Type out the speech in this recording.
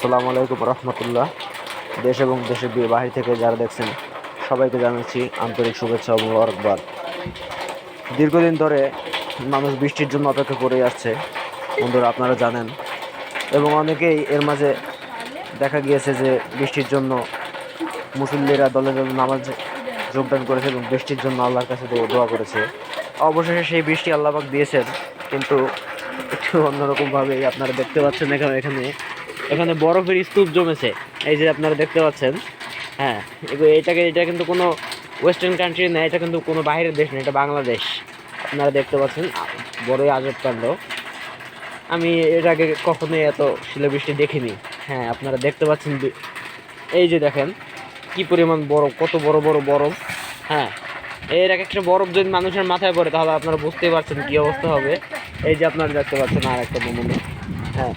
আসসালামু আলাইকুম রহমতুল্লাহ। দেশ এবং দেশের বাহির থেকে যারা দেখছেন সবাইকে জানাচ্ছি আন্তরিক শুভেচ্ছা ও মোবারকবাদ। দীর্ঘদিন ধরে মানুষ বৃষ্টির জন্য অপেক্ষা করে আসছে, বন্ধুরা আপনারা জানেন। এবং অনেকেই এর মাঝে দেখা গিয়েছে যে বৃষ্টির জন্য মুসল্লিরা দলে দলে নামাজ যোগদান করেছে এবং বৃষ্টির জন্য আল্লাহর কাছে দোয়া করেছে। অবশেষে সেই বৃষ্টি আল্লাহ পাক দিয়েছেন, কিন্তু একটু অন্যরকমভাবে আপনারা দেখতে পাচ্ছেন এখানে এখানে এখানে বরফের স্তূপ জমেছে। এই যে আপনারা দেখতে পাচ্ছেন, হ্যাঁ, এটা কিন্তু কোনো ওয়েস্টার্ন কান্ট্রি না, এটা কিন্তু কোনো বাইরের দেশ না, এটা বাংলাদেশ। আপনারা দেখতে পাচ্ছেন বড়ই আজব কাণ্ড। আমি এর আগে কখনোই এত শিলাবৃষ্টি দেখিনি। হ্যাঁ, আপনারা দেখতে পাচ্ছেন, এই যে দেখেন কি পরিমাণ বরফ, কত বড় বড় বরফ। হ্যাঁ, এর এক একটা বরফ যদি মানুষের মাথায় পড়ে তাহলে আপনারা বুঝতেই পারছেন কি অবস্থা হবে। এই যে আপনারা দেখতে পাচ্ছেন আর একটা নমুনা। হ্যাঁ,